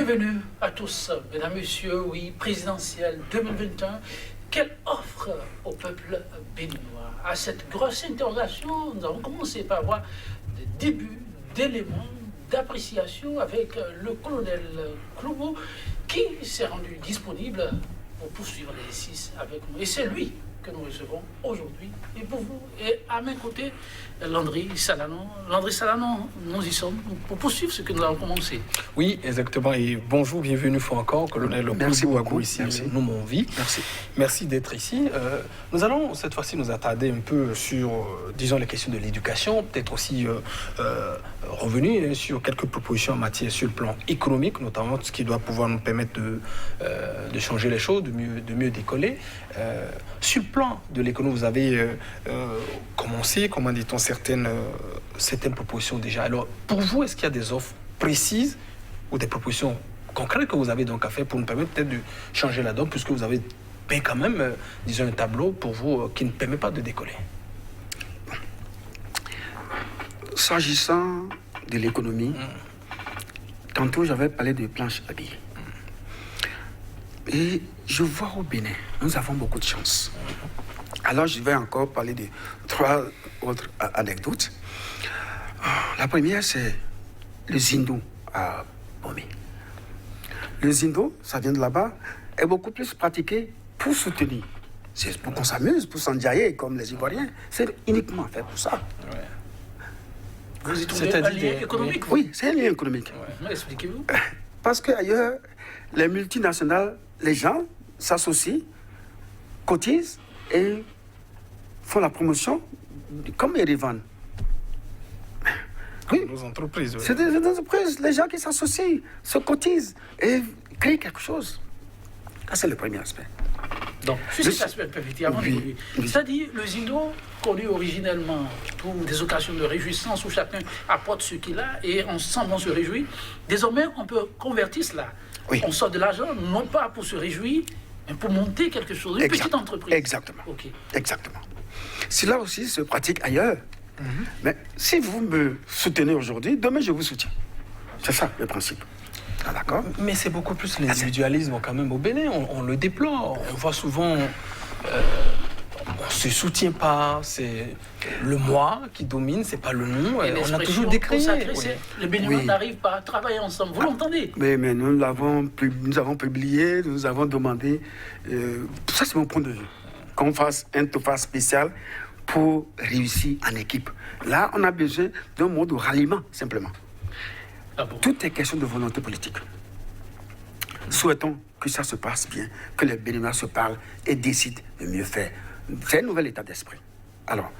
Bienvenue à tous, mesdames, messieurs, oui, présidentielle 2021. Quelle offre au peuple béninois? À cette grosse interrogation, nous avons commencé par voir des débuts d'éléments d'appréciation avec le colonel Cloubo qui s'est rendu disponible pour poursuivre l'exercice avec nous. Et c'est lui que nous recevons aujourd'hui. Et pour vous, et à mes côtés, Landry Salanon. Landry Salanon, nous y sommes pour poursuivre ce que nous avons commencé. Oui, exactement. Et bonjour, bienvenue une fois encore, colonel Cloubo, ici, nous m'ont vie. Merci. Merci d'être ici. Nous allons cette fois-ci nous attarder un peu sur, disons, les questions de l'éducation, peut-être aussi revenir sur quelques propositions en matière sur le plan économique, notamment ce qui doit pouvoir nous permettre de changer les choses, de mieux décoller. Sur le plan de l'économie, vous avez commencé, comment dit-on, certaines propositions déjà. Alors, pour vous, est-ce qu'il y a des offres précises ou des propositions concrètes que vous avez donc à faire pour nous permettre peut-être de changer la donne, puisque vous avez peint quand même, disons, un tableau pour vous qui ne permet pas de décoller? S'agissant de l'économie, tantôt j'avais parlé de planches à billets. Et je vois au Bénin, nous avons beaucoup de chance. Alors je vais encore parler de 3 autres anecdotes. La première, c'est le Zindo à Bomé. Le Zindo, ça vient de là-bas, est beaucoup plus pratiqué pour soutenir. C'est pour qu'on s'amuse, pour s'enjailler comme les Ivoiriens. C'est uniquement fait pour ça. Ouais. Vous y trouvez un lien économique? Oui, c'est un lien économique. Ouais. Expliquez-vous. Parce qu'ailleurs, les multinationales, les gens s'associent, cotisent et font la promotion comme ils revendent. Oui, Nos entreprises. c'est des entreprises, les gens qui s'associent, se cotisent et créent quelque chose. Ça, c'est le premier aspect. Donc, sur cet aspect, effectivement, oui. C'est-à-dire, le Zindo, connu originellement pour des occasions de réjouissance où chacun apporte ce qu'il a et ensemble on se réjouit, désormais, on peut convertir cela. Oui. On sort de l'argent, non pas pour se réjouir, mais pour monter quelque chose, une petite entreprise. Exactement. Okay. Exactement. Cela aussi se pratique ailleurs. Mais si vous me soutenez aujourd'hui, demain je vous soutiens. C'est ça le principe. Ah, d'accord. Mais c'est beaucoup plus l'individualisme quand même au Bénin. On le déplore. On voit souvent... on ne se soutient pas. C'est le moi qui domine, c'est pas le nous. On a toujours décrié. Les Béninois n'arrivent pas à travailler ensemble. Vous l'entendez? Mais nous avons publié, nous avons demandé... ça c'est mon point de vue. Qu'on fasse un TOFA spécial pour réussir en équipe. Là, on a besoin d'un mode de ralliement, simplement. Ah bon? Tout est question de volonté politique. Souhaitons que ça se passe bien, que les Béninois se parlent et décident de mieux faire. C'est un nouvel état d'esprit. Alors,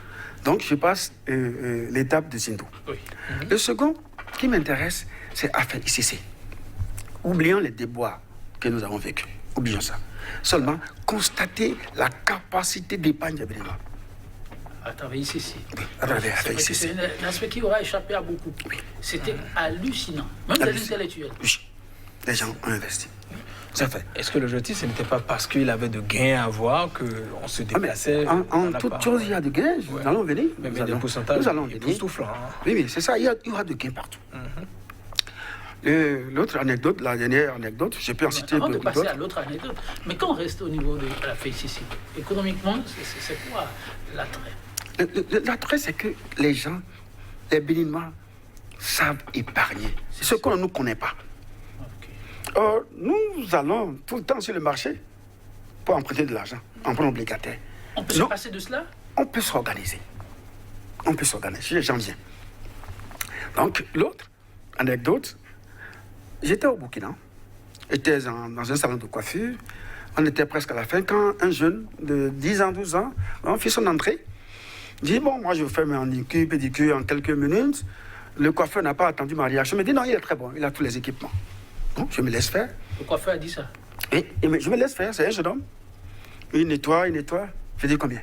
donc je passe l'étape de Zindo. Oui. Le second qui m'intéresse, c'est affaire ICC. Oublions les déboires que nous avons vécus. Oublions ça. Seulement, constater la capacité d'épargne des Béninois. À travers ICC. À travers ICC. C'est un aspect qui aura échappé à beaucoup. Oui. C'était hallucinant. Même les intellectuels. Oui. Les gens ont investi. Ça fait. Est-ce que l'objectif, ce n'était pas parce qu'il avait de gains à avoir qu'on se déplaçait en toute chose, il y a de gains. Nous allons venir. Mais des pourcentages, nous allons venir. Époustouflants. Oui, c'est ça. Il y aura de gains partout. L'autre anecdote, la dernière anecdote, je peux en citer beaucoup d'autres. Avant de passer d'autres. à l'autre anecdote, mais quand on reste au niveau de la FICC, économiquement, c'est quoi l'attrait? L'attrait, c'est que les gens, les Béninois, savent épargner. C'est ce qu'on ne nous connaît pas. Okay. Or, nous allons tout le temps sur le marché pour emprunter de l'argent, emprunt obligataire. On peut se passer de cela? On peut s'organiser. On peut s'organiser. J'en viens. Donc, l'autre anecdote, j'étais au Burkina. J'étais dans un salon de coiffure. On était presque à la fin quand un jeune de 10 ans, 12 ans, on fait son entrée. Il dit, bon, moi je fais mon manicure, pédicure en quelques minutes. Le coiffeur n'a pas attendu ma réaction. Il me dit, non, il est très bon, il a tous les équipements. Donc, je me laisse faire. Le coiffeur a dit ça? Et je me laisse faire, c'est un jeune homme. Il nettoie. Je dis combien?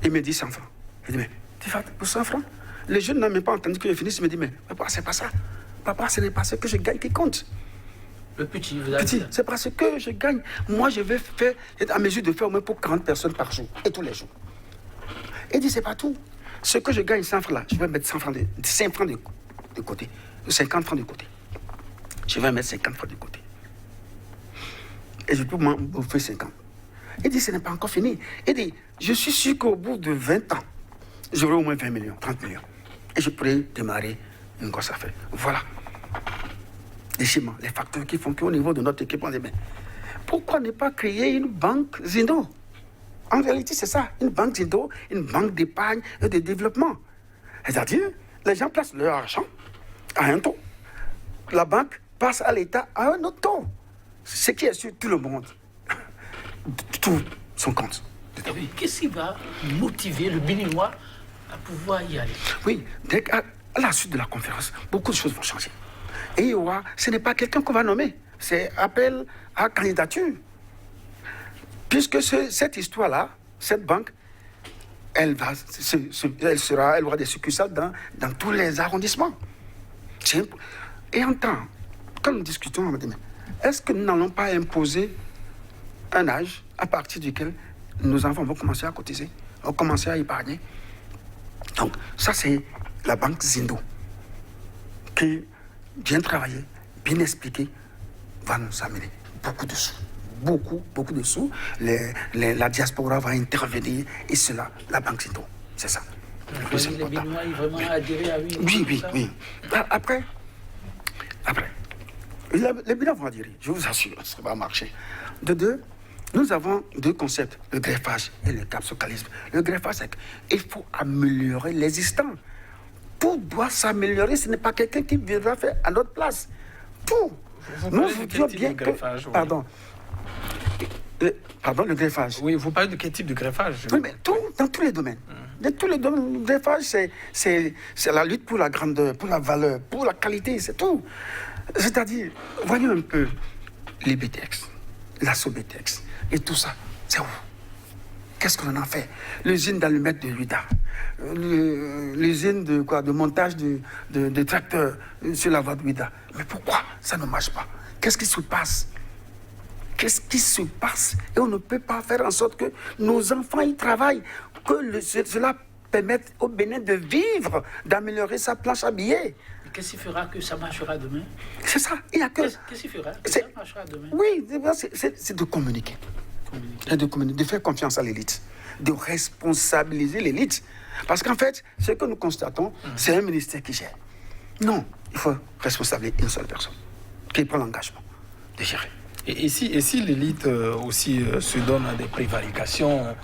Il me dit 100 francs. Je dis, mais tu fais pour 100 francs? Le jeune n'a même pas entendu que je finisse. Il me dit, mais papa, c'est pas ça. Papa, ce n'est pas ce que je gagne qui compte. Le petit, vous avez dit. C'est parce que je gagne. Moi, je vais faire, être à mesure de faire au moins pour 40 personnes par jour, et tous les jours. Il dit, c'est pas tout. Ce que je gagne 100 francs là, je vais mettre 5 francs de côté, 50 francs de côté. je vais mettre 50 fois de côté. Et je peux m'en bouffer 50. Il dit, ce n'est pas encore fini. Il dit, je suis sûr qu'au bout de 20 ans, j'aurai au moins 20 millions, 30 millions. Et je pourrai démarrer une grosse affaire. Voilà. Les schémas, les facteurs qui font qu'au niveau de notre équipe, on dit, mais pourquoi ne pas créer une banque Zindo? En réalité, c'est ça, une banque Zindo, une banque d'épargne et de développement. C'est-à-dire, les gens placent leur argent à un taux. La banque passe à l'État à un autre taux. Ce qui est sur tout le monde. Tout son compte. Et puis, qu'est-ce qui va motiver le Béninois à pouvoir y aller? Oui, à la suite de la conférence, beaucoup de choses vont changer. Et ce n'est pas quelqu'un qu'on va nommer, c'est appel à candidature. Puisque cette histoire-là, cette banque, elle aura des succursales dans tous les arrondissements. Et en temps, quand nous discutons, on me dit, mais est-ce que nous n'allons pas imposer un âge à partir duquel nos enfants vont commencer à cotiser, vont commencer à épargner? Donc, ça, c'est la banque Zindo, qui, bien travaillée, bien expliquée, va nous amener beaucoup de sous. Beaucoup de sous. La diaspora va intervenir, et c'est là, la banque Zindo. C'est ça. Les Béninois, ils vraiment adhéré à lui. Oui. Après, les Béninois vont adhérer, je vous assure, ça va marcher. De deux, nous avons deux concepts, le greffage et le capsocalisme. Le greffage, c'est qu'il faut améliorer l'existant. Tout doit s'améliorer, ce n'est pas quelqu'un qui viendra faire à notre place. Tout. Nous voudrions bien que... Pardon. Pardon, le greffage. Oui, vous parlez de quel type de greffage? Oui, mais dans tous les domaines. Dans tous les domaines, le greffage, c'est la lutte pour la grandeur, pour la valeur, pour la qualité, c'est tout. C'est-à-dire, voyons un peu les BTX, la SOBTX et tout ça. C'est où? Qu'est-ce qu'on en a fait? L'usine d'allumettes de Luda, l'usine de montage de tracteurs sur la voie de Luda. Mais pourquoi ça ne marche pas? Qu'est-ce qui se passe? Qu'est-ce qui se passe? Et on ne peut pas faire en sorte que nos enfants y travaillent, que cela permette au Bénin de vivre, d'améliorer sa planche à billets. Qu'est-ce qui fera que ça marchera demain? C'est ça. Il y a que... Qu'est-ce qui fera que ça marchera demain? Oui, c'est de communiquer. De faire confiance à l'élite. De responsabiliser l'élite. Parce qu'en fait, ce que nous constatons, c'est un ministère qui gère. Non, il faut responsabiliser une seule personne qui prend l'engagement de gérer. Et si l'élite aussi se donne à des prévarications,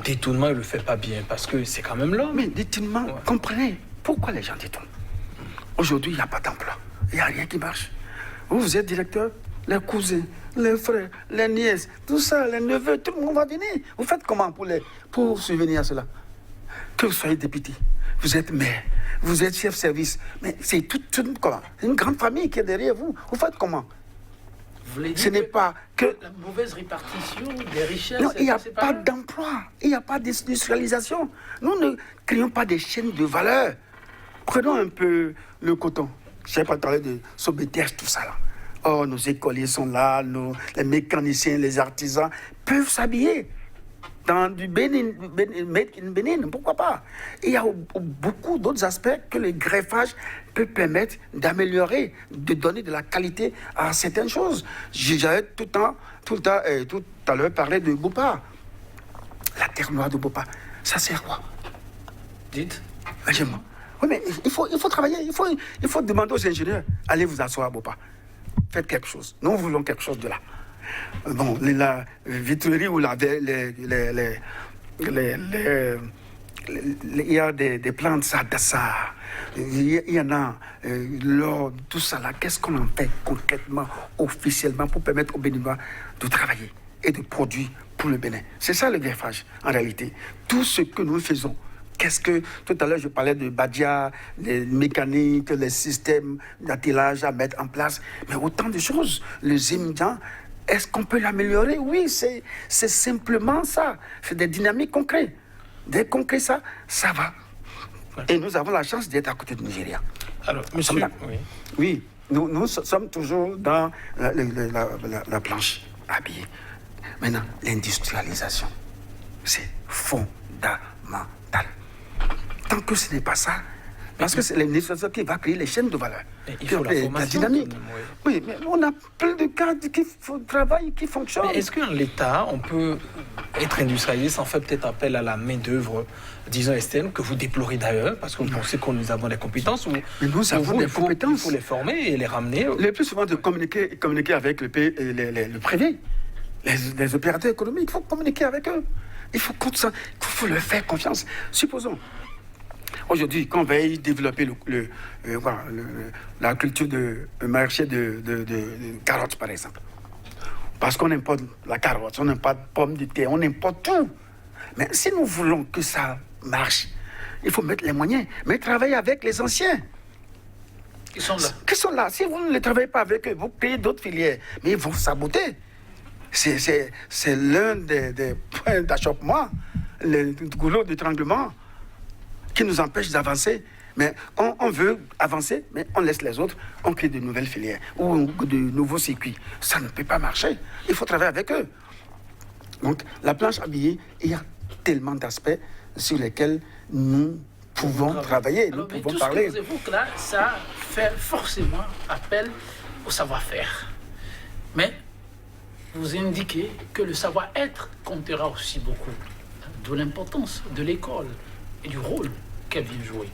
détournement, il ne le fait pas bien, parce que c'est quand même l'homme. Mais détournement, comprenez, pourquoi les gens détournent? Aujourd'hui, il n'y a pas d'emploi. Il n'y a rien qui marche. Vous êtes directeur, les cousins, les frères, les nièces, tout ça, les neveux, tout le monde va venir. Vous faites comment pour subvenir à cela? Que vous soyez député, vous êtes maire, vous êtes chef de service, mais c'est une grande famille qui est derrière vous. Vous faites comment? Ce n'est pas que... La mauvaise répartition des richesses... Non, il n'y a pas d'emploi, il n'y a pas d'industrialisation. Nous ne créons pas des chaînes de valeur. Prenons un peu le coton. Je n'ai pas parlé de SOBTX, tout ça là. Oh, nos écoliers sont là, les mécaniciens, les artisans peuvent s'habiller dans du Bénin, made in Bénin, pourquoi pas? Il y a beaucoup d'autres aspects que le greffage peut permettre d'améliorer, de donner de la qualité à certaines choses. J'avais tout à l'heure parlé de Bopa. La terre noire de Bopa, ça sert quoi? Dites. Oui, mais il faut travailler, il faut demander aux ingénieurs, allez vous asseoir à Bopa. Faites quelque chose. Nous voulons quelque chose de là. Bon, la vitrerie ou il y a des plantes, ça, il y en a, l'or, tout ça là. Qu'est-ce qu'on en fait concrètement, officiellement, pour permettre aux Béninois de travailler et de produire pour le Bénin? C'est ça le greffage, en réalité. Tout ce que nous faisons. Qu'est-ce que, tout à l'heure, je parlais de Badia, les mécaniques, les systèmes d'attelage à mettre en place, mais autant de choses. Le Zimdian, est-ce qu'on peut l'améliorer? Oui, c'est simplement ça. C'est des dynamiques concrètes. Dès qu'on crée ça, ça va. Et nous avons la chance d'être à côté du Nigeria. Alors, monsieur... Oui, nous sommes toujours dans la planche habillée. Maintenant, l'industrialisation, c'est fondamental. Tant que ce n'est pas ça, Parce que c'est l'administration qui va créer les chaînes de valeur. Il faut la formation. Dynamique. Oui, mais on a plein de cadres qui travaillent, qui fonctionnent. Mais est-ce qu'en l'État, on peut être industrialisé sans faire peut-être appel à la main-d'œuvre, disons externe, que vous déplorez d'ailleurs, parce que vous pensez que nous avons des compétences ou mais nous avons des compétences. Il faut les former et les ramener. Le plus souvent, de communiquer avec le privé, les opérateurs économiques. Il faut communiquer avec eux. Il faut leur faire confiance. Supposons. Aujourd'hui, quand on va développer la culture de marché de carottes, par exemple, parce qu'on importe la carotte, on importe pommes de terre, on importe tout. Mais si nous voulons que ça marche, il faut mettre les moyens, mais travailler avec les anciens. Ils sont là. Qui sont là. Si vous ne les travaillez pas avec eux, vous créez d'autres filières, mais ils vont saboter. C'est l'un des points d'achoppement, le goulot d'étranglement qui nous empêche d'avancer. Mais on veut avancer, mais on laisse les autres, on crée de nouvelles filières ou de nouveaux circuits. Ça ne peut pas marcher. Il faut travailler avec eux. Donc, la planche à billets, il y a tellement d'aspects sur lesquels nous pouvons travailler, nous pouvons parler. Tout ce que vous évoquez là, ça fait forcément appel au savoir-faire. Mais vous indiquez que le savoir-être comptera aussi beaucoup. D'où l'importance de l'école et du rôle qu'elle vient jouer.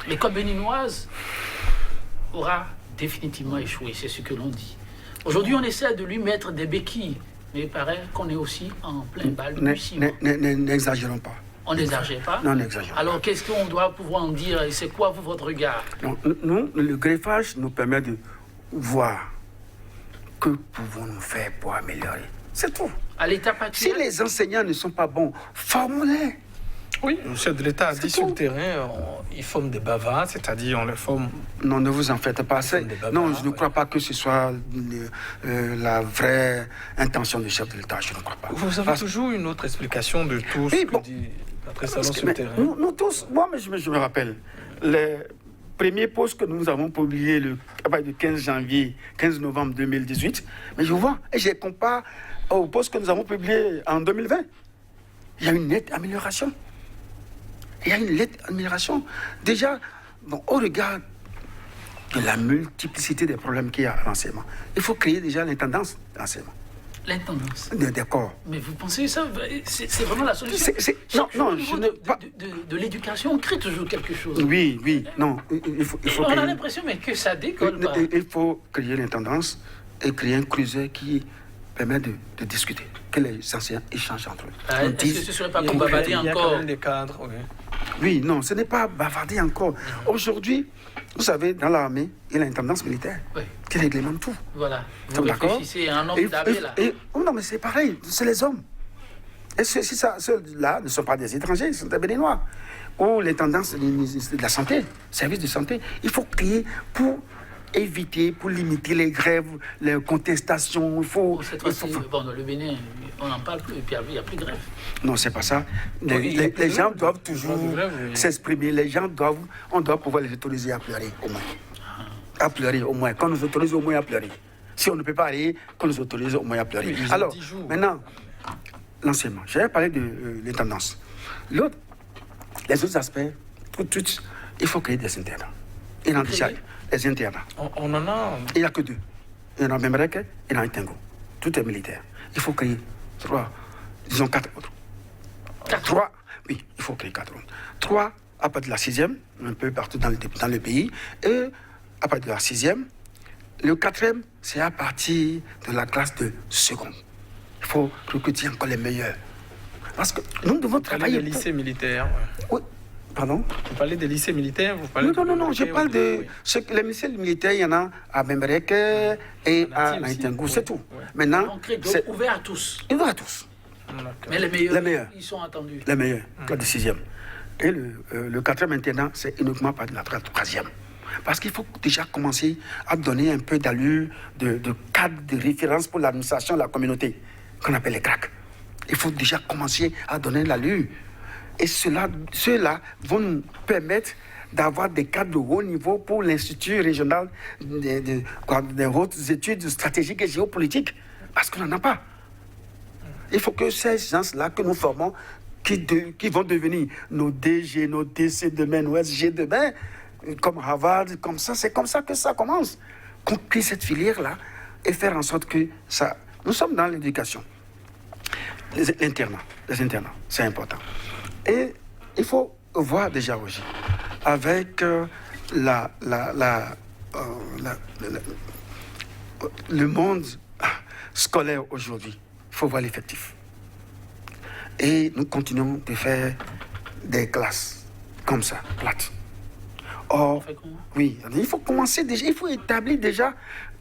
L'école béninoise aura définitivement échoué, c'est ce que l'on dit. Aujourd'hui, on essaie de lui mettre des béquilles, mais il paraît qu'on est aussi en plein balbutiement. N'exagérons pas. On n'exagère pas? Non, n'exagérons pas. Alors, qu'est-ce qu'on doit pouvoir en dire? Et c'est quoi, votre regard? Non, nous, le greffage nous permet de voir que pouvons-nous faire pour améliorer. C'est tout. À l'étape actuelle, si les enseignants ne sont pas bons, formons-les. Oui, le chef de l'État a dit sur le terrain, ils forment des bavards, c'est-à-dire on les forme. Non, ne vous en faites pas. Non, je ne crois pas que ce soit la vraie intention du chef de l'État. Je ne crois pas. Vous avez toujours une autre explication de tout ce que dit Patrice Talon sur le terrain. Nous tous, moi, je me rappelle, les premiers posts que nous avons publiés le 15 novembre 2018, mais je vois, et je compare aux posts que nous avons publiés en 2020. Il y a une nette amélioration. Il y a une nette amélioration. Déjà, au regard de la multiplicité des problèmes qu'il y a à l'enseignement, il faut créer déjà l'intendance de l'enseignement. L'intendance. D'accord. Mais vous pensez ça, c'est vraiment la solution? Non, je ne pas. De l'éducation, on crée toujours quelque chose. Oui, non. Il faut on a l'impression que ça décolle pas. Il faut créer l'intendance et créer un creuset qui permet de discuter, que les enseignants échangent entre eux. Est-ce que ce ne serait pas comme bavarder encore? Il y a quand même des cadres, oui. Oui, non, ce n'est pas bavarder encore. Aujourd'hui, vous savez, dans l'armée, il y a l'intendance militaire qui réglemente tout. Voilà. Vous réfléchissez à un homme d'armée, là. Non, mais c'est pareil, c'est les hommes. Et ceux-là ne sont pas des étrangers, ils sont des Béninois. Ou l'intendance de la santé, service de santé. Il faut créer pour éviter, pour limiter les grèves, les contestations. Il faut. Cette fois-ci, le Bénin, on n'en parle plus, et puis il n'y a plus de grève. Non, c'est pas ça. Les gens doivent toujours s'exprimer. On doit pouvoir les autoriser à pleurer, au moins. À pleurer, au moins. Qu'on nous autorise au moins à pleurer. Si on ne peut pas aller, qu'on nous autorise au moins à pleurer. Alors, maintenant, l'enseignement. J'avais parlé de l'intendance. L'autre, les autres aspects, il faut créer des internats. Il y en a déjà des internats. On en a. Il n'y a que 2. Il y en a en Bembereke, il y en a en Tengo. Tout est militaire. Il faut créer 4 autres. 3, oui, il faut créer 4 autres. 3 à partir de la 6e, un peu partout dans le pays. Et à partir de la 6e, le 4e, c'est à partir de la classe de seconde. Il faut recruter encore les meilleurs. Parce que nous devons travailler. Des lycées militaires. Oui. Pardon? Vous parlez des lycées militaires? Non, je parle de... Les lycées militaires, il y en a à Bembereke et à Naïtengou, c'est tout. Ouais. Maintenant, c'est ouvert à tous. Ouvert à tous. Mais les meilleurs, ils sont attendus. Les meilleurs, classe de 6e. Et le 4e maintenant, c'est uniquement par la 3e. Parce qu'il faut déjà commencer à donner un peu d'allure, de cadre de référence pour l'administration de la communauté, qu'on appelle les CRAC. Il faut déjà commencer à donner l'allure. Et ceux-là vont nous permettre d'avoir des cadres de haut niveau pour l'Institut régional des hautes études stratégiques et géopolitiques. Parce qu'on n'en a pas. Il faut que ces gens-là que nous formons, qui vont devenir nos DG, nos DC demain, nos SG demain, comme Harvard, comme ça. C'est comme ça que ça commence. Qu'on crée cette filière-là et faire en sorte que ça... Nous sommes dans l'éducation. Les internats, c'est important. Et il faut voir déjà aujourd'hui, avec le monde scolaire aujourd'hui, il faut voir l'effectif. Et nous continuons de faire des classes comme ça, plates. Or, oui, il faut commencer déjà, il faut établir déjà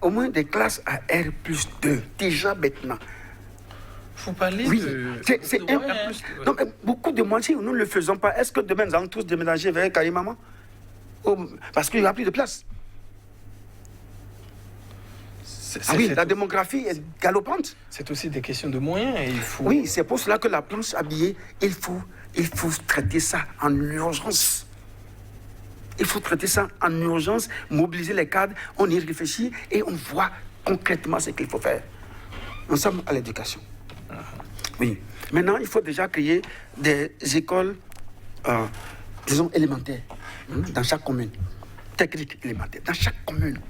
au moins des classes à R+2, déjà maintenant. Vous parlez oui, de... c'est de un... Donc, beaucoup de moitiés, nous ne le faisons pas. Est-ce que demain, nous allons tous déménager vers Karimama? Parce qu'il n'y a plus de place. Oui, la démographie est galopante. C'est aussi des questions de moyens. Et il faut... Oui, c'est pour cela que la planche habillée, il faut traiter ça en urgence. Il faut traiter ça en urgence, mobiliser les cadres, on y réfléchit et on voit concrètement ce qu'il faut faire. Nous sommes à l'éducation. Oui. Maintenant, il faut déjà créer des écoles, disons, élémentaires, dans chaque commune. Techniques élémentaires, dans chaque commune.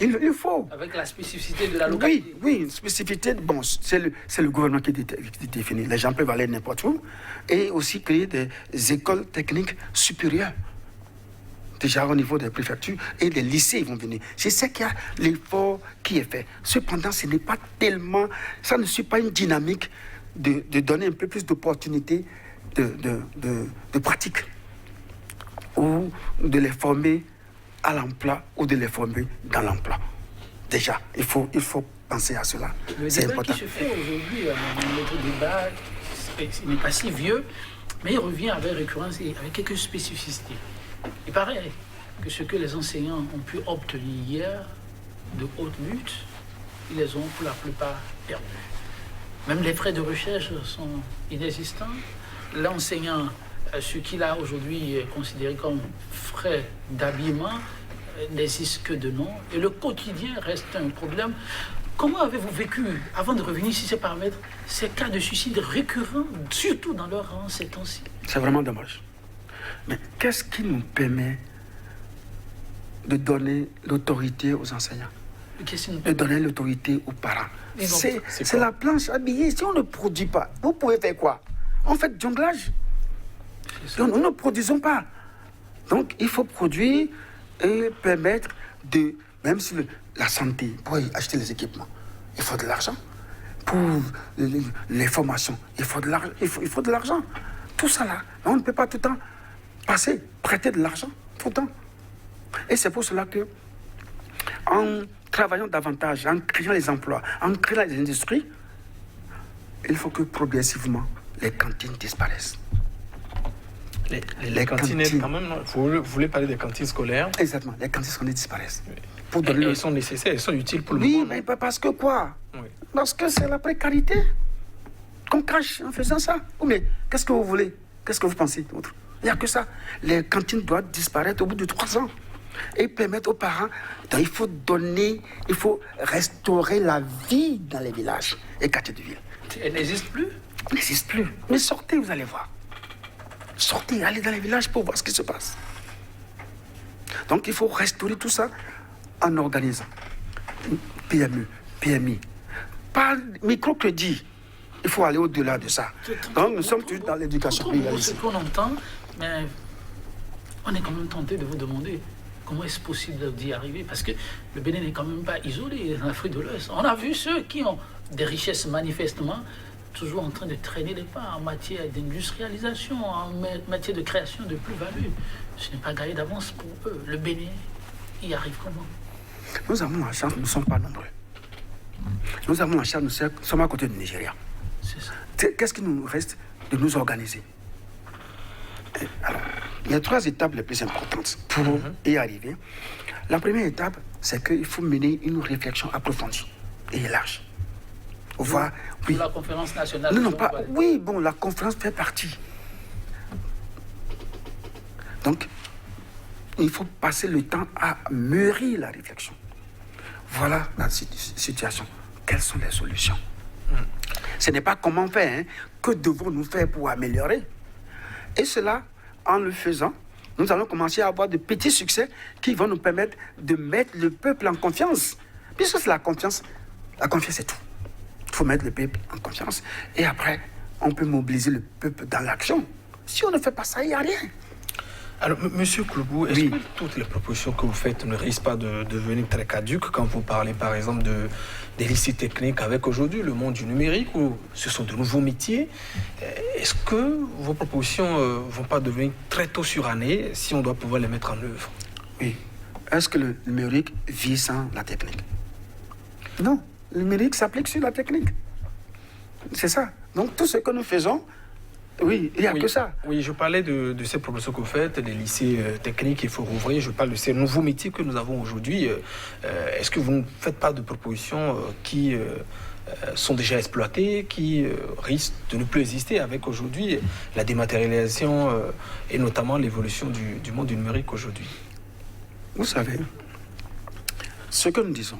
Il faut. Avec la spécificité de la localité. Oui, une spécificité, bon, c'est le gouvernement qui définit. Les gens peuvent aller n'importe où. Et aussi créer des écoles techniques supérieures. Déjà au niveau des préfectures et des lycées, ils vont venir. Je sais qu'il y a l'effort qui est fait. Cependant, ce n'est pas tellement... Ça ne suit pas une dynamique de donner un peu plus d'opportunités de pratique. Ou de les former à l'emploi ou de les former dans l'emploi. Déjà, il faut penser à cela. C'est important. Le débat qui se fait aujourd'hui, notre débat, il n'est pas si vieux, mais il revient avec récurrence et avec quelques spécificités. Il paraît que ce que les enseignants ont pu obtenir hier de haute lutte, ils les ont pour la plupart perdus. Même les frais de recherche sont inexistants. L'enseignant, ce qu'il a aujourd'hui considéré comme frais d'habillement, n'existe que de nom. Et le quotidien reste un problème. Comment avez-vous vécu, avant de revenir sur ces paramètres, ces cas de suicide récurrents, surtout dans leur rang ces temps-ci? C'est vraiment dommage. Mais qu'est-ce qui nous permet de donner l'autorité aux enseignants, de donner l'autorité aux parents? C'est la planche habillée. Si on ne produit pas, vous pouvez faire quoi? On fait du jonglage. Nous ne produisons pas. Donc, il faut produire et permettre de... Même si la santé, pour acheter les équipements, il faut de l'argent. Pour les formations, il faut de l'argent. Tout ça là, on ne peut pas tout le temps prêter de l'argent, tout le temps. Et c'est pour cela que, en travaillant davantage, en créant les emplois, en créant les industries, il faut que progressivement, les cantines disparaissent. Les cantines, quand même, non? Vous voulez parler des cantines scolaires? Exactement, les cantines scolaires disparaissent. Oui. Pour donner elles sont nécessaires, elles sont utiles pour le moment. Oui, mais parce que quoi? Oui. Parce que c'est la précarité qu'on cache en faisant ça. Mais qu'est-ce que vous voulez? Qu'est-ce que vous pensez d'autre? Il n'y a que ça. Les cantines doivent disparaître au bout de 3 ans. Et permettre aux parents, il faut restaurer la vie dans les villages et quartiers de ville. Elle n'existe plus? Elle n'existe plus. Mais sortez, vous allez voir. Sortez, allez dans les villages pour voir ce qui se passe. Donc il faut restaurer tout ça en organisant PME, PMI. Pas microcrédit. Il faut aller au-delà de ça. Donc nous sommes tous dans l'éducation. Ce qu'on entend, mais on est quand même tenté de vous demander comment est-ce possible d'y arriver, parce que le Bénin n'est quand même pas isolé en Afrique de l'Ouest. On a vu ceux qui ont des richesses manifestement toujours en train de traîner les pas en matière d'industrialisation, en matière de création de plus-value. Ce n'est pas gagné d'avance pour eux. Le Bénin y arrive comment? Nous avons la chance, nous ne sommes pas nombreux. Nous avons la chance, nous sommes à côté du Nigeria. C'est ça. Qu'est-ce qui nous reste? De nous organiser. Alors, il y a 3 étapes les plus importantes pour y arriver. La première étape, c'est qu'il faut mener une réflexion approfondie et large. Voir, oui. La conférence nationale. Non, pas. Oui, bon, la conférence fait partie. Donc, il faut passer le temps à mûrir la réflexion. Voilà la situation. Quelles sont les solutions? Ce n'est pas comment faire, hein. Que devons-nous faire pour améliorer? Et cela, en le faisant, nous allons commencer à avoir de petits succès qui vont nous permettre de mettre le peuple en confiance. Puisque c'est la confiance c'est tout. Il faut mettre le peuple en confiance. Et après, on peut mobiliser le peuple dans l'action. Si on ne fait pas ça, il n'y a rien. Alors, Monsieur Kouloubou, est-ce que toutes les propositions que vous faites ne risquent pas de devenir très caduques quand vous parlez, par exemple, des lycées techniques avec aujourd'hui le monde du numérique, où ce sont de nouveaux métiers? Est-ce que vos propositions ne vont pas devenir très tôt surannées si on doit pouvoir les mettre en œuvre? Oui. Est-ce que le numérique vit sans la technique? Non. Le numérique s'applique sur la technique. C'est ça. Donc, tout ce que nous faisons, oui, il n'y a que ça. Oui, je parlais de ces propositions que vous faites, les lycées techniques, il faut rouvrir. Je parle de ces nouveaux métiers que nous avons aujourd'hui. Est-ce que vous ne faites pas de propositions qui sont déjà exploitées, qui risquent de ne plus exister avec aujourd'hui la dématérialisation et notamment l'évolution du monde du numérique aujourd'hui? Vous savez, ce que nous disons,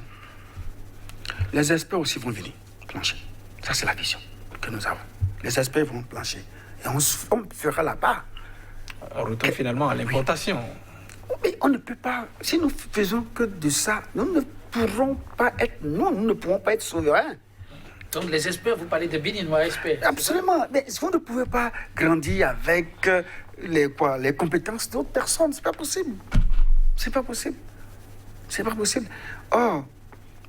les experts aussi vont venir plancher. Ça, c'est la vision que nous avons. Les experts vont plancher. Et on fera la part. On retourne finalement à l'importation. Oui. Mais on ne peut pas... Si nous faisons que de ça, nous ne pourrons pas être... nous ne pourrons pas être souverains. Donc les experts, vous parlez de béninois experts. Absolument. Mais vous ne pouvez pas grandir avec les compétences d'autres personnes. C'est pas possible. C'est pas possible. C'est pas possible. Or,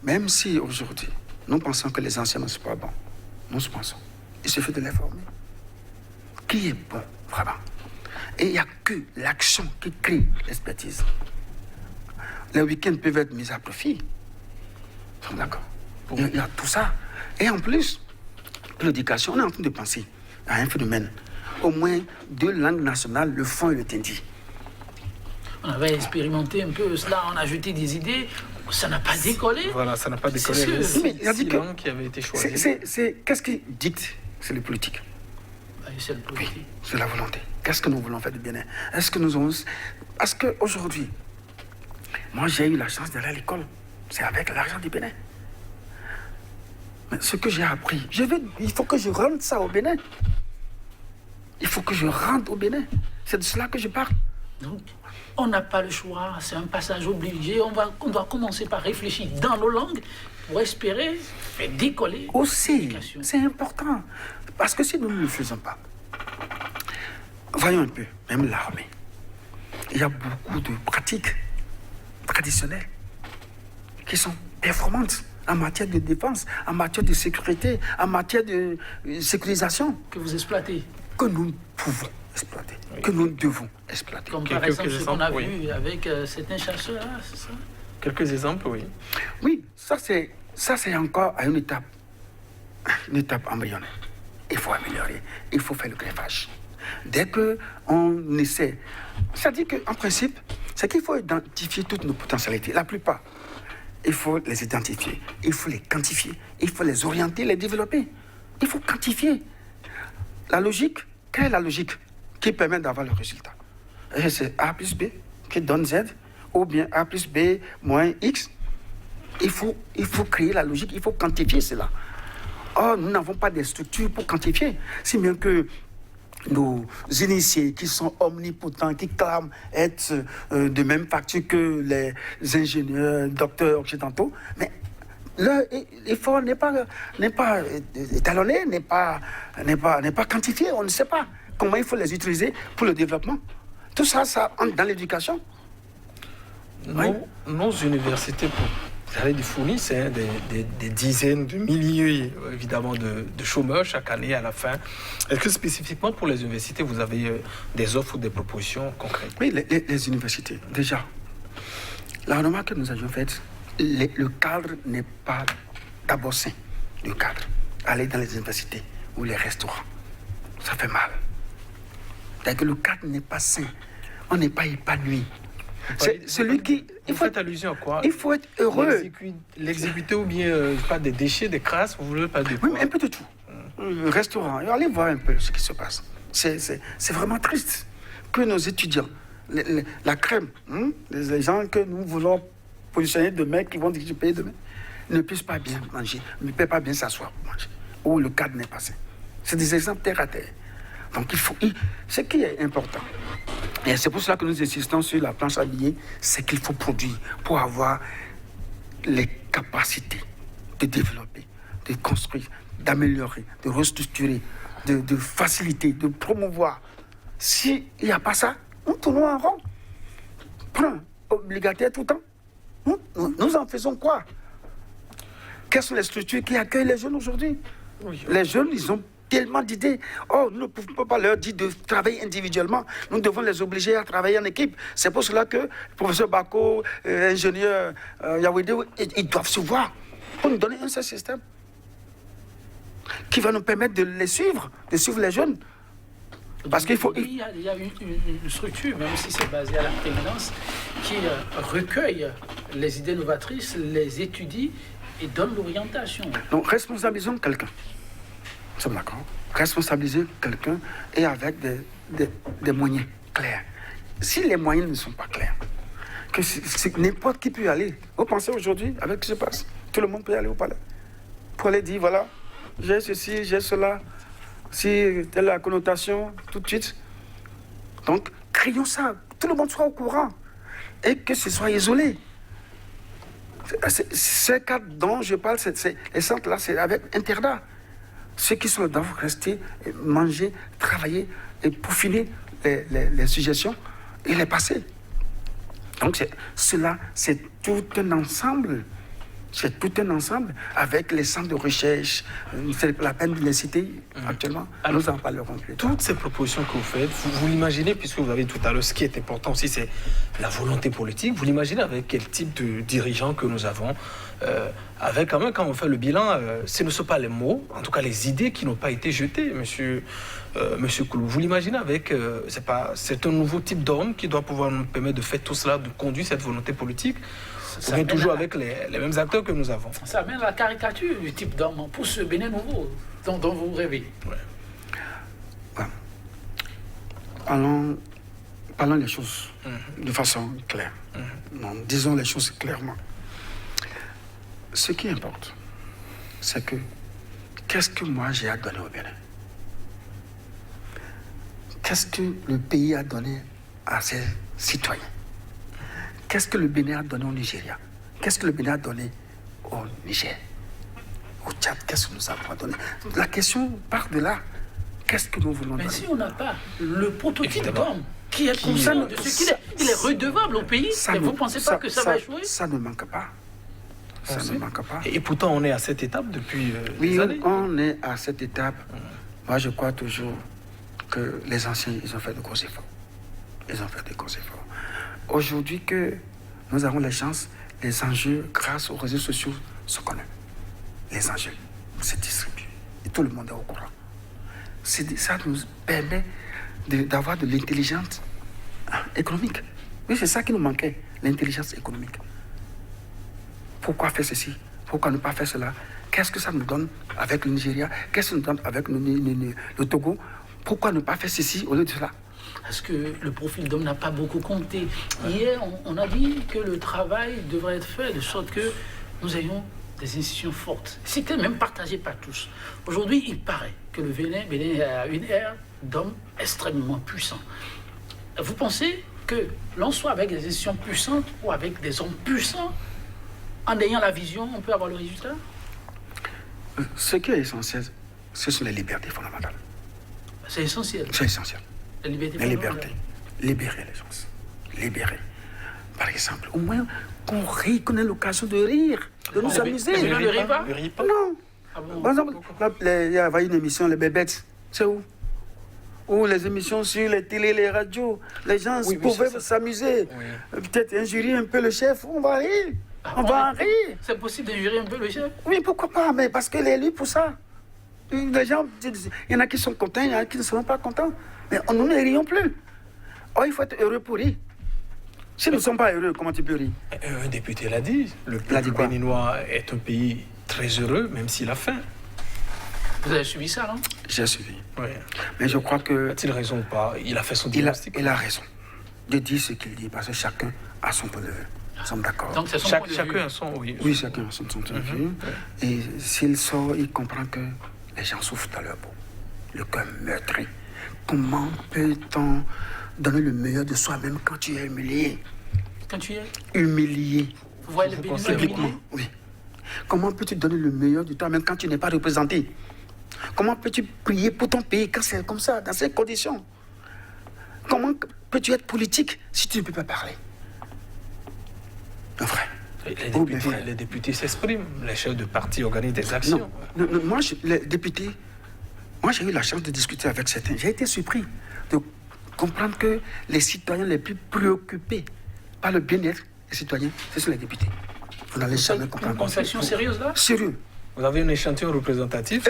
même si aujourd'hui, nous pensons que les anciens ne sont pas bons, nous pensons, il suffit de les former. Qui est bon, vraiment? Et il n'y a que l'action qui crée l'expertise. Les week-ends peuvent être mis à profit. Nous sommes d'accord. Il y a tout ça. Et en plus, l'éducation, on est en train de penser à un phénomène. Au moins 2 langues nationales, le font et le tindi. On avait expérimenté un peu cela, on a jeté des idées, ça n'a pas décollé. Voilà, ça n'a pas décollé. Mais il a dit qui avait été choisi. Qu'est-ce qui dicte? C'est le politique. C'est le politique. Oui, c'est la volonté. Qu'est-ce que nous voulons faire du Bénin? Est-ce que nous avons... Parce qu'aujourd'hui, moi j'ai eu la chance d'aller à l'école. C'est avec l'argent du Bénin. Mais ce que j'ai appris, il faut que je rende ça au Bénin. Il faut que je rende au Bénin. C'est de cela que je parle. Donc, on n'a pas le choix, c'est un passage obligé. On doit commencer par réfléchir dans nos langues pour espérer faire décoller aussi. C'est important. Parce que si nous ne le faisons pas, voyons un peu, même l'armée, il y a beaucoup de pratiques traditionnelles qui sont performantes en matière de défense, en matière de sécurité, en matière de sécurisation. Que vous exploitez. Que nous pouvons exploiter, que nous devons exploiter. Comme par exemple ce qu'on a vu avec certains chasseurs, c'est ça? Quelques exemples, oui. Oui, ça c'est encore à une étape embryonnaire. Il faut améliorer, il faut faire le greffage. Dès qu'on essaie, c'est-à-dire qu'en principe, c'est qu'il faut identifier toutes nos potentialités. La plupart, il faut les identifier, il faut les quantifier, il faut les orienter, les développer. Il faut quantifier. La logique, quelle est la logique qui permet d'avoir le résultat? Et c'est A plus B qui donne Z, ou bien A plus B moins X. Il faut créer la logique, il faut quantifier cela. Or, nous n'avons pas de structures pour quantifier. Si bien que nos initiés qui sont omnipotents, qui clament être de même facture que les ingénieurs, docteurs occidentaux, mais l'effort n'est pas étalonné, n'est pas quantifié. On ne sait pas comment il faut les utiliser pour le développement. Tout ça, ça entre dans l'éducation. Nos universités, fournissent des dizaines de milliers, évidemment, de chômeurs chaque année à la fin. Est-ce que spécifiquement pour les universités, vous avez des offres ou des propositions concrètes? Oui, les universités, déjà. La remarque que nous avions faite, le cadre n'est pas d'abord sain. Le cadre. Aller dans les universités ou les restaurants, ça fait mal. C'est-à-dire que le cadre n'est pas sain. On n'est pas épanoui. C'est celui qui... Vous faites allusion à quoi? Il faut être heureux. L'exécuter ou bien pas des déchets, des crasses, vous voulez pas des... Oui, un peu de tout. Restaurant, allez voir un peu ce qui se passe. C'est vraiment triste que nos étudiants, la crème, les gens que nous voulons positionner demain, qui vont diriger le pays demain, ne puissent pas bien manger, ne peuvent pas bien s'asseoir pour manger. où le cadre n'est passé. C'est des exemples terre à terre. Donc, ce qui est important, et c'est pour cela que nous insistons sur la planche à billets, c'est qu'il faut produire pour avoir les capacités de développer, de construire, d'améliorer, de restructurer, de faciliter, de promouvoir. S'il n'y a pas ça, nous tournons en rond. Prends obligataire tout le temps. Nous en faisons quoi? Quelles sont les structures qui accueillent les jeunes aujourd'hui? Les jeunes, ils ont tellement d'idées. Oh, nous ne pouvons pas leur dire de travailler individuellement. Nous devons les obliger à travailler en équipe. C'est pour cela que le professeur Bako, ingénieur Yawede, ils doivent se voir pour nous donner un seul système qui va nous permettre de les suivre, de suivre les jeunes. Parce qu'il faut... Il y a une structure, même si c'est basé à la présidence, qui recueille les idées novatrices, les étudie et donne l'orientation. Donc, responsabilisons quelqu'un. Nous sommes d'accord. Responsabiliser quelqu'un et avec des moyens clairs. Si les moyens ne sont pas clairs, que c'est n'importe qui peut y aller. Vous pensez aujourd'hui, avec ce qui se passe, tout le monde peut y aller au palais. Pour aller dire, voilà, j'ai ceci, j'ai cela, si telle la connotation, tout de suite. Donc, créons ça, tout le monde soit au courant et que ce soit isolé. Ces cas dont je parle, les centres-là, c'est avec internat. Ceux qui sont là doivent rester, manger, travailler et peaufiner les suggestions et les passer. Donc cela, c'est tout un ensemble. C'est tout un ensemble avec les centres de recherche. C'est la peine de les citer actuellement. Alors, nous en parlerons plus tard. Toutes ces propositions que vous faites, vous l'imaginez, puisque vous avez tout à l'heure, ce qui est important aussi, c'est la volonté politique. Vous l'imaginez avec quel type de dirigeants que nous avons, avec quand même, quand on fait le bilan, ce ne sont pas les mots, en tout cas les idées qui n'ont pas été jetées, monsieur Koulou. Vous l'imaginez avec, c'est un nouveau type d'homme qui doit pouvoir nous permettre de faire tout cela, de conduire cette volonté politique. Ça vient toujours avec les mêmes acteurs que nous avons. Ça amène la caricature du type d'homme pour ce Bénin nouveau dont vous rêvez. Ouais. Parlons les choses de façon claire. Non, disons les choses clairement. Ce qui importe, c'est que qu'est-ce que moi j'ai à donner au Bénin? Qu'est-ce que le pays a donné à ses citoyens? Qu'est-ce que le Bénin a donné au Nigeria? Qu'est-ce que le Bénin a donné au Niger? Au Tchad, qu'est-ce que nous avons donné? La question part de là. Qu'est-ce que nous voulons donner? Mais si on n'a pas le prototype d'homme qui est conscient de ce qu'il est, il est redevable au pays, et vous ne pensez pas que ça va échouer? Ça ne manque pas. Ça ne manque pas. Et pourtant, on est à cette étape depuis des années. Oui, on est à cette étape. Moi, je crois toujours que les anciens, ils ont fait de gros efforts. Ils ont fait de gros efforts. Aujourd'hui que nous avons les chances, les enjeux, grâce aux réseaux sociaux, sont connus. Les enjeux se distribuent. Et tout le monde est au courant. Ça nous permet d'avoir de l'intelligence économique. Oui, c'est ça qui nous manquait, l'intelligence économique. Pourquoi faire ceci? Pourquoi ne pas faire cela? Qu'est-ce que ça nous donne avec le Nigeria? Qu'est-ce que ça nous donne avec le Togo? Pourquoi ne pas faire ceci au lieu de cela? Parce que le profil d'homme n'a pas beaucoup compté. Hier, on a dit que le travail devrait être fait de sorte que nous ayons des institutions fortes. C'était même partagé par tous. Aujourd'hui, il paraît que le Bénin a une ère d'hommes extrêmement puissants. Vous pensez que l'on soit avec des institutions puissantes ou avec des hommes puissants, en ayant la vision, on peut avoir le résultat? Ce qui est essentiel, ce sont les libertés fondamentales. C'est essentiel. C'est essentiel. La liberté. Libérer les gens. Libérer. Par exemple, au moins qu'on rit, qu'on ait l'occasion de rire, de nous amuser. Mais ne rit pas? Non. Ah bon? Par exemple, il y avait une émission, les bébêtes. C'est où? Ou les émissions sur les télés, les radios. Les gens pouvaient s'amuser. Oui. Peut-être injurier un peu le chef. On va rire. On va en rire. C'est possible d'injurier un peu le chef? Oui, pourquoi pas? Mais parce qu'il est élu pour ça. Les gens, il y en a qui sont contents, il y en a qui ne sont pas contents. Mais nous ne rions plus. Oh, il faut être heureux pour rire. Si nous ne sommes pas heureux, comment tu peux rire? Un député l'a dit. Le peuple béninois est un pays très heureux, même s'il a faim. Vous avez suivi ça, non? J'ai suivi. Oui. Mais je crois que... A-t-il raison ou pas? Il a fait son diagnostic. Il a raison de dire ce qu'il dit, parce que chacun a son point de vue. Nous sommes d'accord. Donc, chacun a son... Oui, chacun a son point de vue. Et s'il sort, il comprend que les gens souffrent dans leur peau. Le cœur meurtri. Comment peut-on donner le meilleur de soi-même quand tu es humilié? Quand tu es Humilié. Vous voyez le Béninois Publiquement, humilié? oui. Comment peux-tu donner le meilleur de toi-même quand tu n'es pas représenté? Comment peux-tu prier pour ton pays quand c'est comme ça, dans ces conditions? Comment peux-tu être politique si tu ne peux pas parler? Mon frère. Les députés s'expriment, les chefs de parti organisent des actions. Non, moi, les députés, moi j'ai eu la chance de discuter avec certains. J'ai été surpris de comprendre que les citoyens les plus préoccupés par le bien-être des citoyens, ce sont les députés. Vous n'allez jamais comprendre. Une conversation sérieuse là? Sérieux. Vous avez un échantillon représentatif?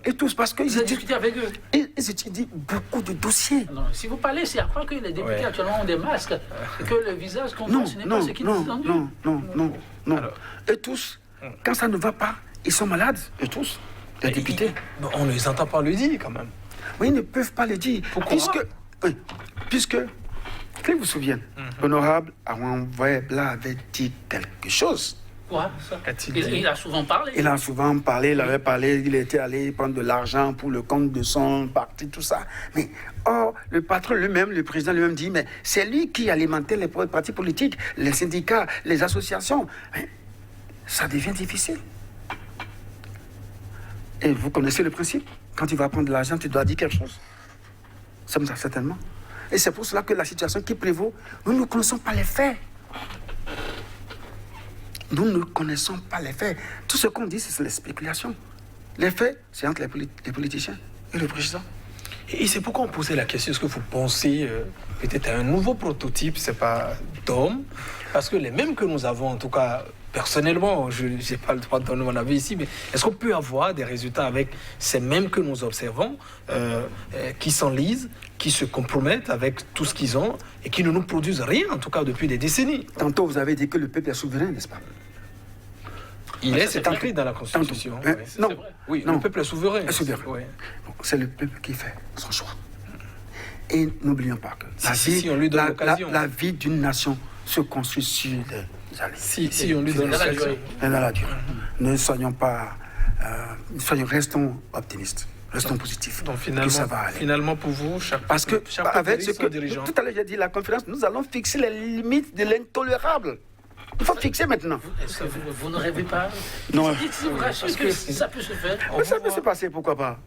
Et tous, parce qu'ils Vous avez discuté avec eux? ils étudient beaucoup de dossiers. Non, si vous parlez, c'est à croire que les députés actuellement ont des masques et que le visage qu'on voit, ce n'est pas ce qu'ils disent en eux. Non. Et tous, quand ça ne va pas, ils sont malades. Et tous, les députés. On ne les entend pas le dire quand même. Oui, ils ne peuvent pas le dire. Pourquoi? Puisque, que vous vous souvenez, l'honorable Awan Webla avait dit quelque chose. Quoi, ça? Qu'a-t-il dit? Il a souvent parlé. Il a souvent parlé, il avait parlé, il était allé prendre de l'argent pour le compte de son parti, tout ça. Mais, le patron lui-même, le président lui-même dit, mais c'est lui qui alimentait les partis politiques, les syndicats, les associations. Mais ça devient difficile. Et vous connaissez le principe. Quand tu vas prendre de l'argent, tu dois dire quelque chose. Comme ça, certainement. Et c'est pour cela que la situation qui prévaut, nous ne connaissons pas les faits. Nous ne connaissons pas les faits. Tout ce qu'on dit, c'est les spéculations. Les faits, c'est entre les politiciens et le président. Et c'est pourquoi on posait la question, est-ce que vous pensez peut-être à un nouveau prototype, c'est pas d'homme? Parce que les mêmes que nous avons, en tout cas, personnellement, je n'ai pas le droit de donner mon avis ici, mais est-ce qu'on peut avoir des résultats avec ces mêmes que nous observons, qui s'enlisent, qui se compromettent avec tout ce qu'ils ont et qui ne nous produisent rien, en tout cas depuis des décennies? Tantôt, vous avez dit que le peuple est souverain, n'est-ce pas? C'est écrit dans la Constitution. Tantôt. Non. Oui, Non. le peuple est souverain. Est souverain. Oui. C'est le peuple qui fait son choix. Et n'oublions pas que Si on lui donne l'occasion. la vie d'une nation se construit sur des années. Si on lui donne Dans la l'occasion. durée. Et dans la durée. Ne soyons pas... restons optimistes. Restons positifs. Donc que ça va aller. finalement pour vous, chaque Parce que, avec ce que... dirigeant. Tout à l'heure, j'ai dit, la conférence, nous allons fixer les limites de l'intolérable. Il faut fixer maintenant. Est-ce que vous ne rêvez pas? Non. Dites-vous, vous rassurez que ça peut se faire. Mais ça peut se passer, pourquoi pas?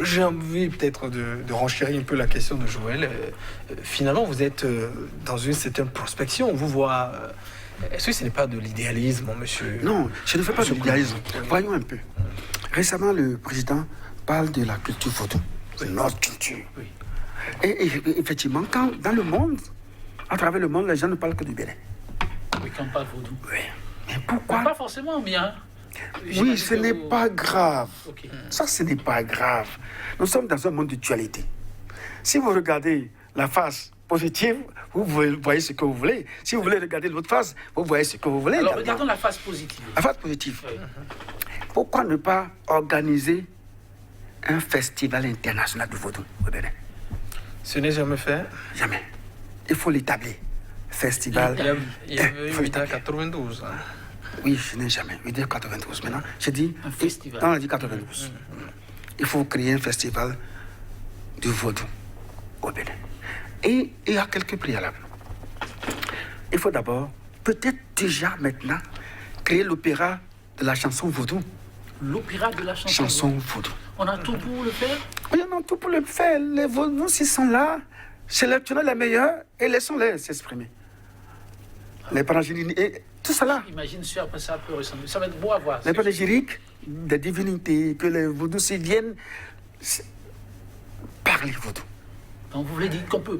J'ai envie peut-être de renchérir un peu la question de Joël. Finalement, vous êtes dans une certaine prospection. On vous voit... Est-ce que ce n'est pas de l'idéalisme, monsieur? Non, je ne fais pas de l'idéalisme. Voyons un peu. Récemment, le président parle de la culture vaudou. C'est notre culture. Oui. Et effectivement, quand dans le monde, à travers le monde, les gens ne parlent que du Bénin. Oui, quand on parle vaudou. Oui. Mais pourquoi? Pas forcément bien. Oui, ce n'est pas grave. Ok. Ça, ce n'est pas grave. Nous sommes dans un monde de dualité. Si vous regardez la face positive, vous voyez ce que vous voulez. Si vous voulez regarder l'autre face, vous voyez ce que vous voulez. Alors, également. regardons la face positive. La face positive. Oui. Pourquoi ne pas organiser un festival international de vaudou au Bénin? Ce n'est jamais fait. Jamais. Il faut l'établir. Festival. Il y avait faut eu en l'établir. 92. Hein. Oui, je n'ai jamais. Je dis 92. Maintenant, je dis. Un festival. Non, on a dit 92. Il faut créer un festival de vaudou au Bénin. Et il y a quelques préalables. Il faut d'abord, peut-être déjà maintenant, créer l'opéra de la chanson vaudou. L'opéra de la chanson. Chanson vaudou. On a tout pour le faire. Oui, on a tout pour le faire. Les vaudous, s'ils sont là, sélectionnez les meilleurs et laissons-les s'exprimer. Les panégyriques, et tout cela. Imagine si après ça peut ressembler. Ça va être beau à voir. Les panégyriques des divinités, que les vaudous s'y viennent parler vaudou. Donc vous voulez dire qu'on peut,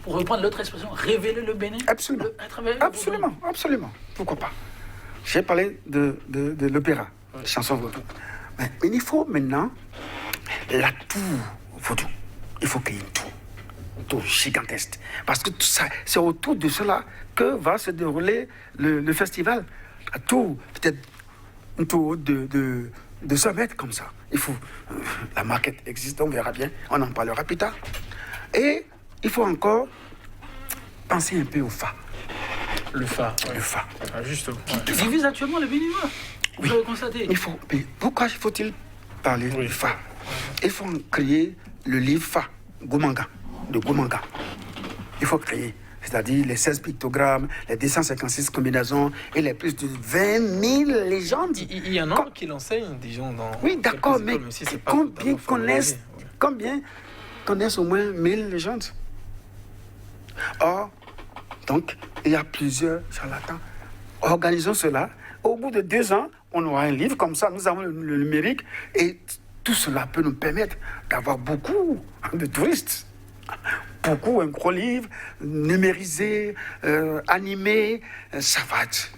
pour reprendre l'autre expression, révéler le Bénin Absolument. à travers le Absolument, absolument. Pourquoi pas? J'ai parlé de l'opéra, chanson vaudou. Mais il faut maintenant la tour vaudou. Il faut qu'il y ait une tour gigantesque. Parce que tout ça, c'est autour de cela que va se dérouler le festival. La tour, peut-être une tour de 100 mètres comme ça. Il faut... la maquette existe, on verra bien. On en parlera plus tard. Et il faut encore penser un peu au phare. Le phare. Le phare. Ah, justement. Qui divise actuellement le Béninois. Vous l'avez constaté. Mais pourquoi faut-il parler du Fa? Il faut créer le livre Fa, Gomanga, de Gomanga. Il faut créer, c'est-à-dire les 16 pictogrammes, les 256 combinaisons et les plus de 20 000 légendes. Il y en a qui l'enseignent, disons, dans... Oui, d'accord, mais si combien connaissent au moins 1000 légendes? Or, donc, il y a plusieurs charlatans. Organisons cela. Au bout de 2 ans, on aura un livre comme ça. Nous avons le numérique et tout cela peut nous permettre d'avoir beaucoup de touristes. Beaucoup, un gros livre, numérisé, animé, ça va être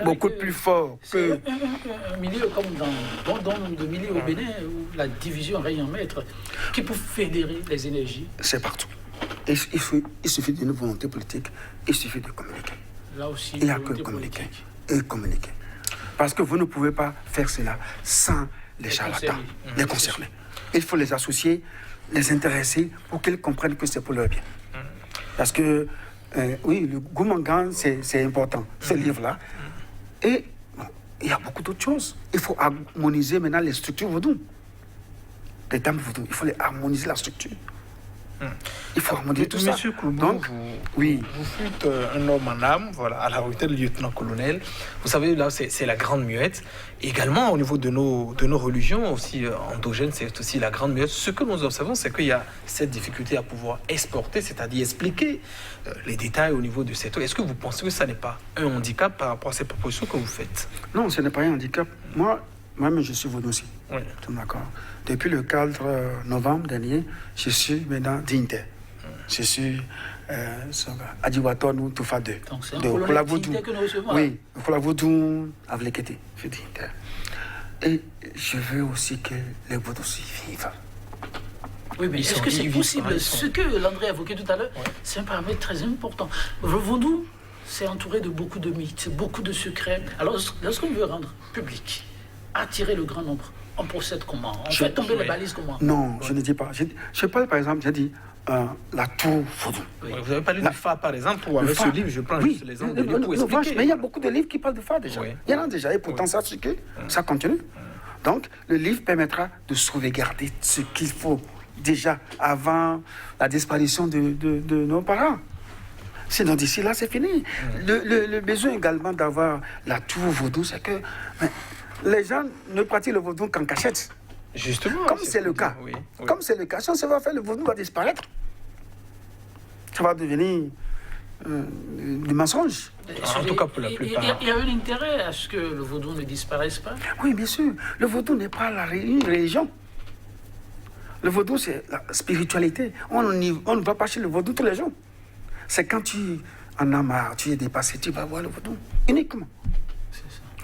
beaucoup plus fort que... Un milieu comme dans bon nombre de milieux au Bénin, où la division règne en maître, qui peut fédérer les énergies. C'est partout. Il suffit d'une volonté politique, il suffit de communiquer. Là aussi, il n'y a que communiquer. Et communiquer. Parce que vous ne pouvez pas faire cela sans les charlatans, les concernés. Il faut les associer, les intéresser pour qu'ils comprennent que c'est pour leur bien. Parce que, oui, le Goumangan, c'est important, ce livre-là. Et bon, il y a beaucoup d'autres choses. Il faut harmoniser maintenant les structures vaudou. Les dames vaudou, il faut les harmoniser la structure. Il faut harmoniser tout ça. Monsieur Kloubou, donc, oui. Vous fûtes un homme en âme, voilà, à la retraite de lieutenant-colonel. Vous savez, là, c'est la grande muette. Et également, au niveau de nos religions, aussi endogènes, c'est aussi la grande muette. Ce que nous observons, c'est qu'il y a cette difficulté à pouvoir exporter, c'est-à-dire expliquer les détails au niveau de cette eau. Est-ce que vous pensez que ça n'est pas un handicap par rapport à ces propositions que vous faites? Non, ce n'est pas un handicap. Moi-même, je suis vaudou aussi. Oui. D'accord. Depuis le 4 novembre dernier, je suis maintenant dignitaire. Je suis Adiwaton ou Toufa 2. Donc c'est un colonel dignitaire que nous recevons. Oui, pour la vaudou avec l'équité, je suis dignitaire. Et je veux aussi que les vaudous aussi vivent. Oui, mais est-ce que c'est possible? Ce que Landré a évoqué tout à l'heure, c'est un paramètre très important. Le vaudou, c'est entouré de beaucoup de mythes, beaucoup de secrets. Alors, lorsqu'on veut rendre public, attirer le grand nombre, on procède comment? On fait tomber les balises comment? Non, je ne dis pas. Je parle par exemple, j'ai dit la tour vaudou. Oui. Vous avez parlé du Fa, par exemple, ou avec ce livre, je prends juste les angles pour expliquer. Mais il y a beaucoup de livres qui parlent de Fa déjà. Oui. Il y en a déjà, et pourtant ça circule, ça continue. Donc, le livre permettra de sauvegarder ce qu'il faut déjà avant la disparition de nos parents. Sinon, d'ici là, c'est fini. Le besoin également d'avoir la tour vaudou, c'est que les gens ne pratiquent le vaudou qu'en cachette. Justement. Comme c'est le cas. Oui. Comme c'est le cas, si on se va faire, le vaudou va disparaître. Ça va devenir du mensonge. En tout cas, pour la plupart. Il y a un intérêt à ce que le vaudou ne disparaisse pas. Oui, bien sûr. Le vaudou n'est pas une religion. Le vaudou, c'est la spiritualité. On ne va pas chez le vaudou tous les jours. C'est quand tu en as marre, tu es dépassé, tu vas voir le vaudou uniquement.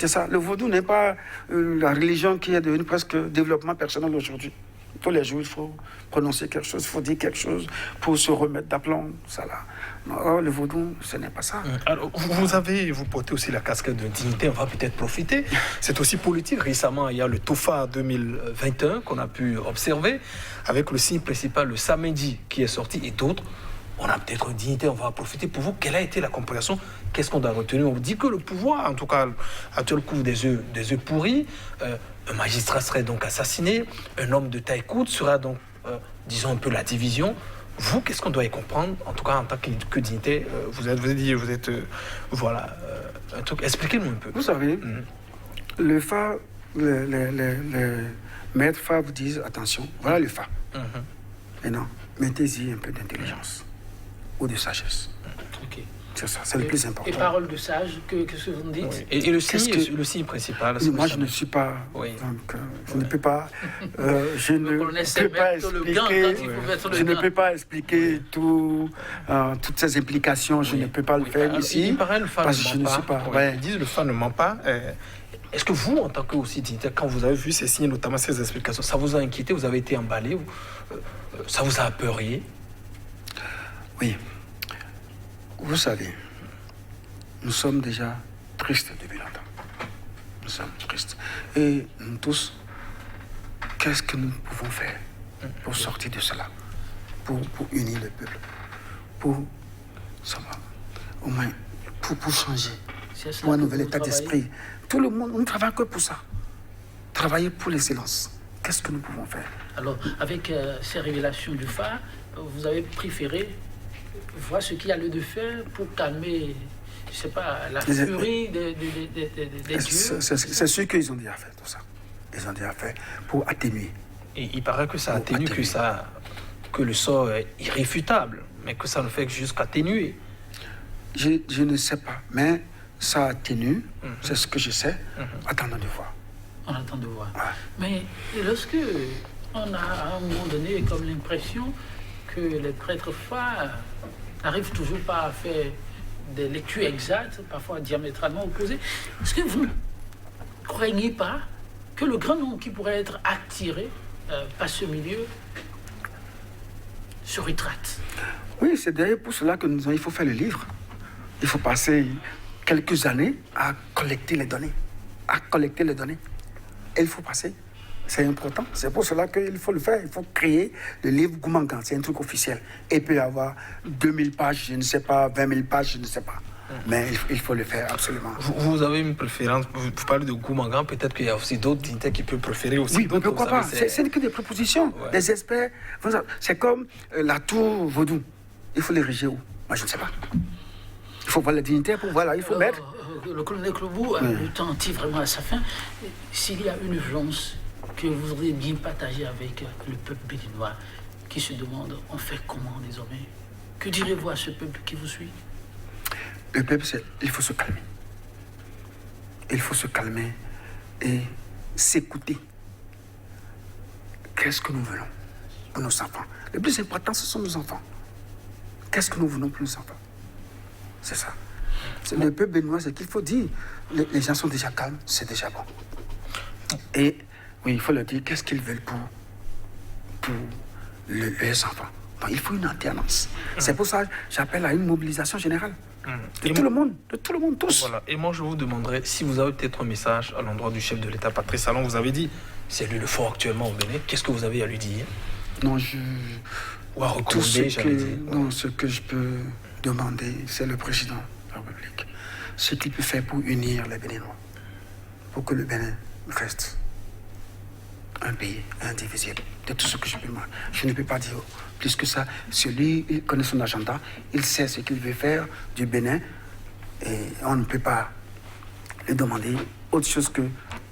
C'est ça. Le vaudou n'est pas la religion qui est devenue presque développement personnel aujourd'hui. Tous les jours, il faut prononcer quelque chose, il faut dire quelque chose pour se remettre d'aplomb. Ça là. Non, le vaudou, ce n'est pas ça. Alors, vous portez aussi la casquette de dignité, on va peut-être profiter. C'est aussi politique. Récemment, il y a le TOFA 2021 qu'on a pu observer, avec le signe principal, le samedi, qui est sorti, et d'autres. On a peut-être une dignité, on va en profiter. Pour vous, quelle a été la compréhension? Qu'est-ce qu'on doit retenir? On vous dit que le pouvoir, en tout cas, actuel couvre des œufs pourris. Un magistrat serait donc assassiné. Un homme de taille courte sera donc, disons, un peu la division. Vous, qu'est-ce qu'on doit y comprendre? En tout cas, en tant que dignité, vous êtes voilà, un truc. Expliquez-nous un peu. Vous savez, le Fa, les maîtres Fa vous disent, attention, voilà le Fa. Maintenant, mettez-y un peu d'intelligence ou de sagesse. Okay. C'est ça, c'est le plus important. Et parole de sage, qu'est-ce que vous me dites? Oui. Et le signe principal? Moi, je ne suis pas... Oui. Donc, je ne peux pas... je ne peux pas expliquer toutes ces implications. Je ne peux pas le faire ici. Il paraît le Fa parce que je ne suis pas... Ouais. Ils disent le Fa ne ment pas. Est-ce que vous, en tant que aussi dignitaire, quand vous avez vu ces signes, notamment ces explications, ça vous a inquiété? Vous avez été emballé? Ça vous a apeuré? Oui. Vous savez, nous sommes déjà tristes depuis longtemps. Nous sommes tristes. Et nous tous, qu'est-ce que nous pouvons faire pour sortir de cela? Pour unir le peuple? Pour, ça va, au moins, pour changer pour un nouvel état d'esprit. Tout le monde, on ne travaille que pour ça. Travailler pour l'excellence. Qu'est-ce que nous pouvons faire? Alors, avec ces révélations du phare, vous avez préféré voir ce qu'il y a lieu de faire pour calmer, je ne sais pas, la furie des dieux? C'est sûr qu'ils ont déjà fait tout ça. Ils ont déjà fait pour atténuer. Et il paraît que ça atténue, que le sort est irréfutable, mais que ça ne fait que juste atténuer. Je ne sais pas, mais ça atténue, c'est ce que je sais. Attendons de voir. On attend de voir. Ouais. Mais lorsque on a à un moment donné comme l'impression que les prêtres phares n'arrivent toujours pas à faire des lectures exactes, parfois diamétralement opposées, est-ce que vous ne croyez pas que le grand nombre qui pourrait être attiré par ce milieu se rétracte? Oui, c'est d'ailleurs pour cela que il faut faire le livre. Il faut passer quelques années à collecter les données. Et il faut passer. C'est important. C'est pour cela qu'il faut le faire. Il faut créer le livre Goumangan. C'est un truc officiel. Et il peut y avoir 2000 pages, je ne sais pas, 20 000 pages, je ne sais pas. Mais il faut le faire, absolument. Vous avez une préférence, vous parlez de Goumangan, peut-être qu'il y a aussi d'autres dignitaires qui peuvent préférer aussi. Oui, mais pourquoi pas? C'est que des propositions, des experts. C'est comme la tour Vaudou. Il faut l'ériger où? Moi, je ne sais pas. Il faut voir les dignitaires pour voilà, il faut mettre. Le colonel Clobou, le temps tire vraiment à sa fin. S'il y a une violence que vous voudriez bien partager avec le peuple béninois qui se demande, on fait comment désormais? Que direz-vous à ce peuple qui vous suit? Le peuple, il faut se calmer. Il faut se calmer et s'écouter. Qu'est-ce que nous voulons pour nos enfants? Le plus important, ce sont nos enfants. Qu'est-ce que nous voulons pour nos enfants? C'est ça. C'est le peuple béninois, c'est qu'il faut dire. Les gens sont déjà calmes, c'est déjà bon. Et oui, il faut leur dire qu'est-ce qu'ils veulent pour les enfants. Donc, il faut une alternance. C'est pour ça que j'appelle à une mobilisation générale. De tout le monde, tous. Voilà. Et moi, je vous demanderais si vous avez peut-être un message à l'endroit du chef de l'État, Patrice Talon. Vous avez dit, c'est lui le fort actuellement au Bénin. Qu'est-ce que vous avez à lui dire? Non, ou à recommander, j'allais dire. Non, ce que je peux demander, c'est le président de la République. Ce qu'il peut faire pour unir les Béninois. Pour que le Bénin reste un pays indivisible. De tout ce que je ne peux pas dire plus que ça. Celui, il connaît son agenda, il sait ce qu'il veut faire du Bénin et on ne peut pas lui demander autre chose que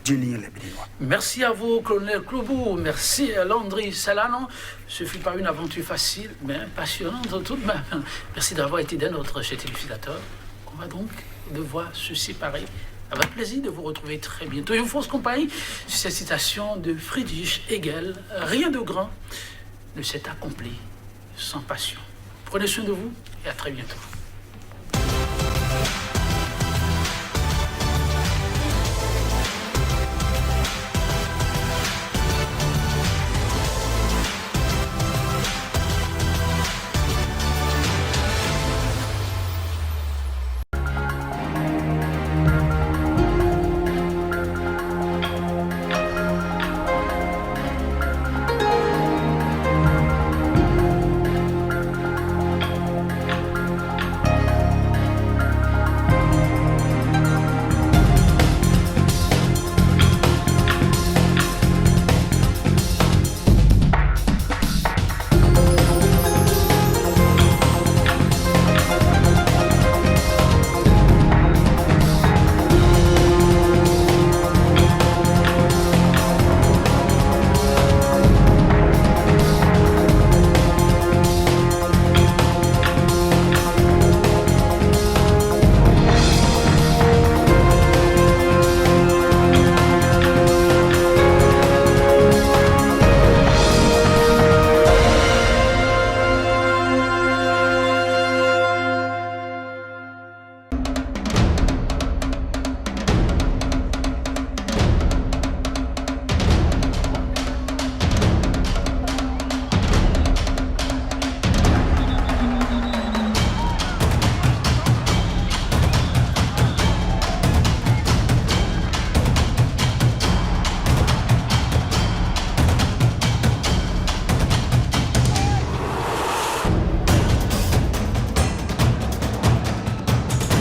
d'unir les Béninois. Merci à vous, colonel Clobou. Merci à Landry Salano. Ce fut pas une aventure facile, mais passionnante tout de même. Merci d'avoir été des nôtres chez Téléfilateur. On va donc devoir se séparer. Avec plaisir de vous retrouver très bientôt. Une fausse compagnie sur cette citation de Friedrich Hegel. Rien de grand ne s'est accompli sans passion. Prenez soin de vous et à très bientôt.